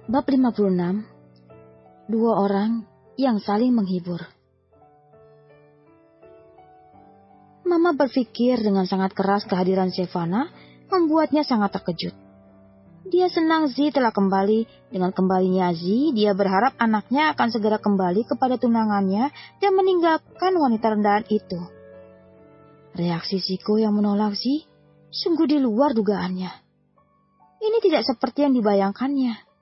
Bab 56. Dua orang yang saling menghibur. Mama berpikir dengan sangat keras kehadiran Shevana membuatnya sangat terkejut. Dia senang Zi telah kembali. Dengan kembalinya Zi, dia berharap anaknya akan segera kembali kepada tunangannya dan meninggalkan wanita rendahan itu. Reaksi Ziko yang menolak Zi sungguh di luar dugaannya. Ini tidak seperti yang dibayangkannya.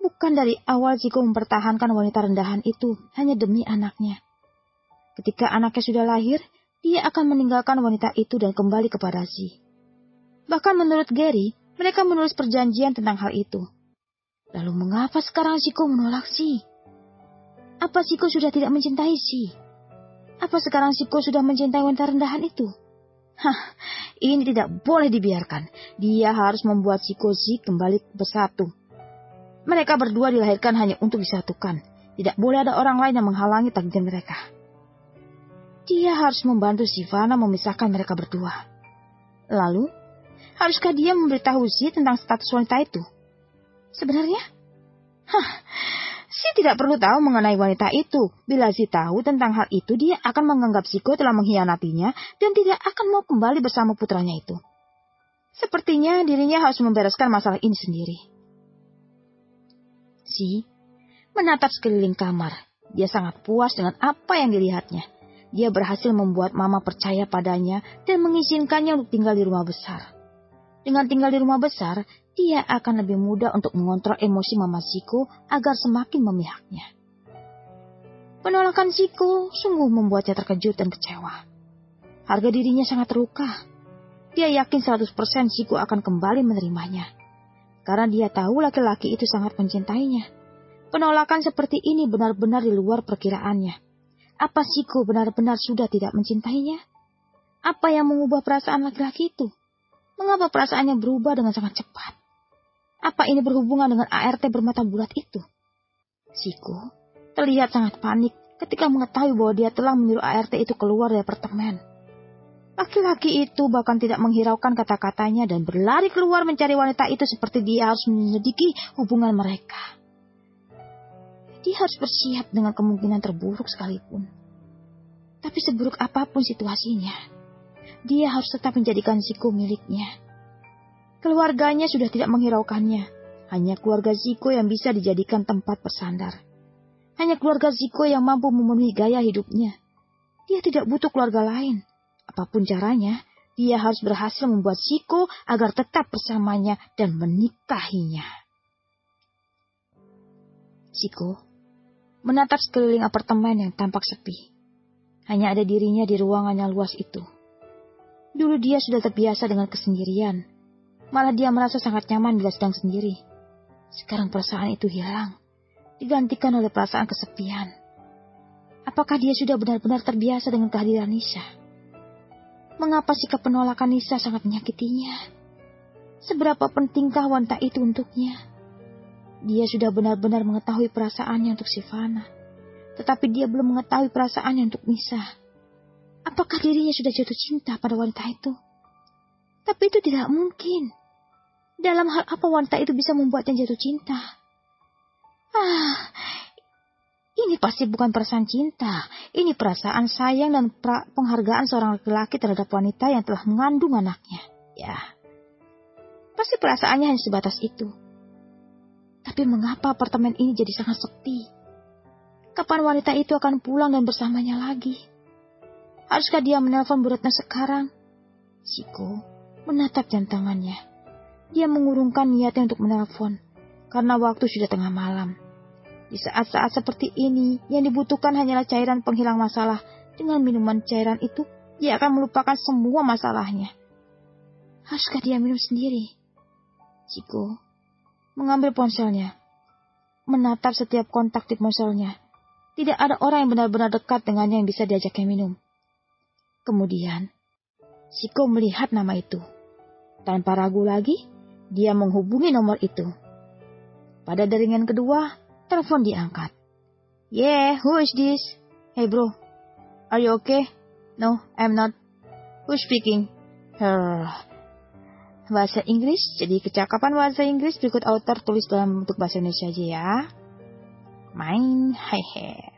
Bukan dari awal Ziko mempertahankan wanita rendahan itu hanya demi anaknya. Ketika anaknya sudah lahir, dia akan meninggalkan wanita itu dan kembali kepada Zi. Bahkan menurut Gary, mereka menulis perjanjian tentang hal itu. Lalu mengapa sekarang Ziko menolak Zi? Apa Ziko sudah tidak mencintai Zi? Apa sekarang Ziko sudah mencintai wanita rendahan itu? Ini tidak boleh dibiarkan. Dia harus membuat Ziko Zi kembali bersatu. Mereka berdua dilahirkan hanya untuk disatukan. Tidak boleh ada orang lain yang menghalangi takdir mereka. Dia harus membantu Shevana memisahkan mereka berdua. Lalu, haruskah dia memberitahu Zi tentang status wanita itu? Sebenarnya? Zi tidak perlu tahu mengenai wanita itu. Bila Zi tahu tentang hal itu, dia akan menganggap Ziko telah mengkhianatinya dan tidak akan mau kembali bersama putranya itu. Sepertinya dirinya harus membereskan masalah ini sendiri. Zi menatap sekeliling kamar. Dia sangat puas dengan apa yang dilihatnya. Dia berhasil membuat Mama percaya padanya dan mengizinkannya untuk tinggal di rumah besar. Dengan tinggal di rumah besar, dia akan lebih mudah untuk mengontrol emosi Mama Ziko agar semakin memihaknya. Penolakan Ziko sungguh membuatnya terkejut dan kecewa. Harga dirinya sangat terluka. Dia yakin 100% Ziko akan kembali menerimanya. Karena dia tahu laki-laki itu sangat mencintainya. Penolakan seperti ini benar-benar di luar perkiraannya. Apa Ziko benar-benar sudah tidak mencintainya? Apa yang mengubah perasaan laki-laki itu? Mengapa perasaannya berubah dengan sangat cepat? Apa ini berhubungan dengan ART bermata bulat itu? Ziko terlihat sangat panik ketika mengetahui bahwa dia telah menyuruh ART itu keluar dari apartemen. Laki-laki itu bahkan tidak menghiraukan kata-katanya dan berlari keluar mencari wanita itu seperti dia harus menyelidiki hubungan mereka. Dia harus bersiap dengan kemungkinan terburuk sekalipun. Tapi seburuk apapun situasinya, dia harus tetap menjadikan Ziko miliknya. Keluarganya sudah tidak menghiraukannya. Hanya keluarga Ziko yang bisa dijadikan tempat bersandar. Hanya keluarga Ziko yang mampu memenuhi gaya hidupnya. Dia tidak butuh keluarga lain. Apapun caranya, dia harus berhasil membuat Ziko agar tetap bersamanya dan menikahinya. Ziko menatap sekeliling apartemen yang tampak sepi. Hanya ada dirinya di ruangan yang luas itu. Dulu dia sudah terbiasa dengan kesendirian. Malah dia merasa sangat nyaman bila sedang sendiri. Sekarang perasaan itu hilang, digantikan oleh perasaan kesepian. Apakah dia sudah benar-benar terbiasa dengan kehadiran Nisa? Mengapa sikap penolakan Nisa sangat menyakitinya? Seberapa pentingkah wanita itu untuknya? Dia sudah benar-benar mengetahui perasaannya untuk Shevana, tetapi dia belum mengetahui perasaannya untuk Nisa. Apakah dirinya sudah jatuh cinta pada wanita itu? Tapi itu tidak mungkin. Dalam hal apa wanita itu bisa membuatnya jatuh cinta? Ini pasti bukan perasaan cinta. Ini perasaan sayang dan penghargaan seorang laki-laki terhadap wanita yang telah mengandung anaknya. Ya, pasti perasaannya hanya sebatas itu. Tapi mengapa apartemen ini jadi sangat sepi? Kapan wanita itu akan pulang dan bersamanya lagi? Haruskah dia menelpon Bu Retno sekarang? Ziko menatap jam tangannya. Dia mengurungkan niatnya untuk menelpon, karena waktu sudah tengah malam. Di saat-saat seperti ini, yang dibutuhkan hanyalah cairan penghilang masalah. Dengan minuman cairan itu, dia akan melupakan semua masalahnya. Haruskah dia minum sendiri? Ziko mengambil ponselnya, menatap setiap kontak di ponselnya. Tidak ada orang yang benar-benar dekat dengannya yang bisa diajaknya minum. Kemudian, Ziko melihat nama itu. Tanpa ragu lagi, dia menghubungi nomor itu. Pada deringan kedua, telepon diangkat. Yeah, who is this? Hey bro, are you okay? No, I'm not. Who's speaking? bahasa Inggris. Jadi kecakapan bahasa Inggris berikut author tulis dalam bentuk bahasa Indonesia aja ya. Main, hehe.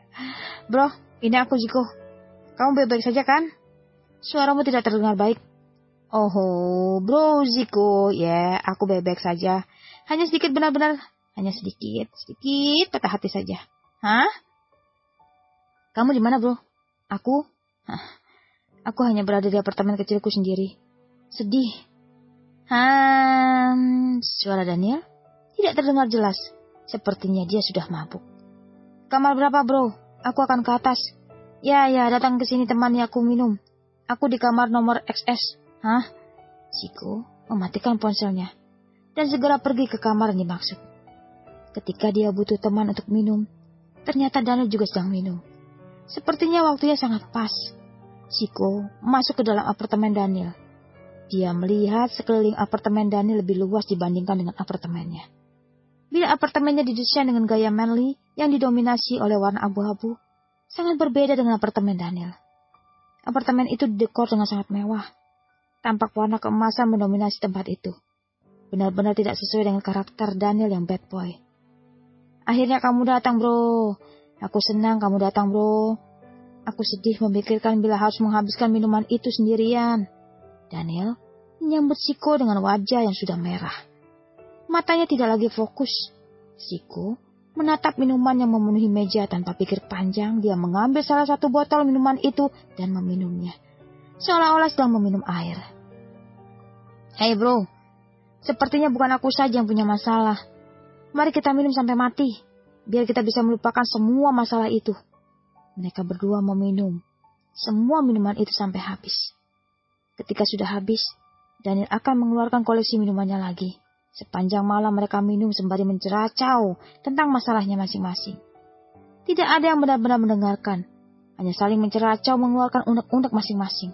Bro, ini aku Ziko. Kamu baik-baik saja kan? Suaramu tidak terdengar baik. Oh, bro Ziko, ya, aku baik-baik saja. Hanya sedikit benar-benar, hanya sedikit patah hati saja. Hah? Kamu di mana, bro? Aku? Aku hanya berada di apartemen kecilku sendiri. Sedih. Suara Daniel tidak terdengar jelas. Sepertinya dia sudah mabuk. Kamar berapa, bro? Aku akan ke atas. Ya, datang ke sini temani aku minum. Aku di kamar nomor XS. Hah? Ziko mematikan ponselnya dan segera pergi ke kamar yang dimaksud. Ketika dia butuh teman untuk minum, ternyata Daniel juga sedang minum. Sepertinya waktunya sangat pas. Ziko masuk ke dalam apartemen Daniel. Dia melihat sekeliling apartemen Daniel lebih luas dibandingkan dengan apartemennya. Bila apartemennya didesain dengan gaya manly yang didominasi oleh warna abu-abu, sangat berbeda dengan apartemen Daniel. Apartemen itu didekor dengan sangat mewah. Tampak warna keemasan mendominasi tempat itu. Benar-benar tidak sesuai dengan karakter Daniel yang bad boy. Akhirnya kamu datang, bro. Aku senang kamu datang, bro. Aku sedih memikirkan bila harus menghabiskan minuman itu sendirian. Daniel menyambut Ziko dengan wajah yang sudah merah. Matanya tidak lagi fokus. Ziko menatap minuman yang memenuhi meja tanpa pikir panjang. Dia mengambil salah satu botol minuman itu dan meminumnya. Seolah-olah sedang meminum air. Hey bro, sepertinya bukan aku saja yang punya masalah. Mari kita minum sampai mati, biar kita bisa melupakan semua masalah itu. Mereka berdua meminum semua minuman itu sampai habis. Ketika sudah habis, Daniel akan mengeluarkan koleksi minumannya lagi. Sepanjang malam mereka minum sembari menceracau tentang masalahnya masing-masing. Tidak ada yang benar-benar mendengarkan, hanya saling menceracau mengeluarkan unek-unek masing-masing.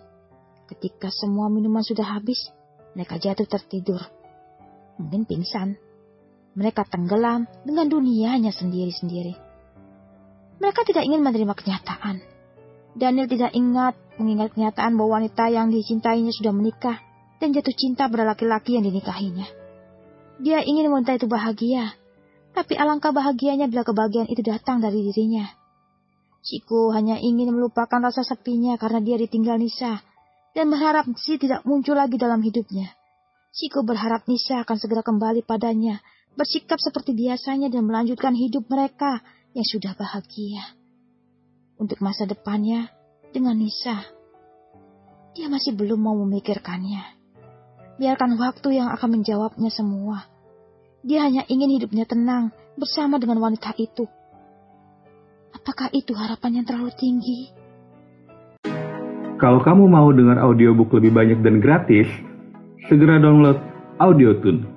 Ketika semua minuman sudah habis, mereka jatuh tertidur. Mungkin pingsan. Mereka tenggelam dengan dunianya sendiri-sendiri. Mereka tidak ingin menerima kenyataan. Daniel tidak mengingat kenyataan bahwa wanita yang dicintainya sudah menikah dan jatuh cinta pada laki-laki yang dinikahinya. Dia ingin wanita itu bahagia, tapi alangkah bahagianya bila kebahagiaan itu datang dari dirinya. Ziko hanya ingin melupakan rasa sepinya karena dia ditinggal Nisa dan berharap Nisa tidak muncul lagi dalam hidupnya. Ziko berharap Nisa akan segera kembali padanya, bersikap seperti biasanya dan melanjutkan hidup mereka yang sudah bahagia. Untuk masa depannya dengan Nisa, dia masih belum mau memikirkannya. Biarkan waktu yang akan menjawabnya semua. Dia hanya ingin hidupnya tenang bersama dengan wanita itu. Apakah itu harapan yang terlalu tinggi? Kalau kamu mau dengar audiobook lebih banyak dan gratis, segera download Audiotune.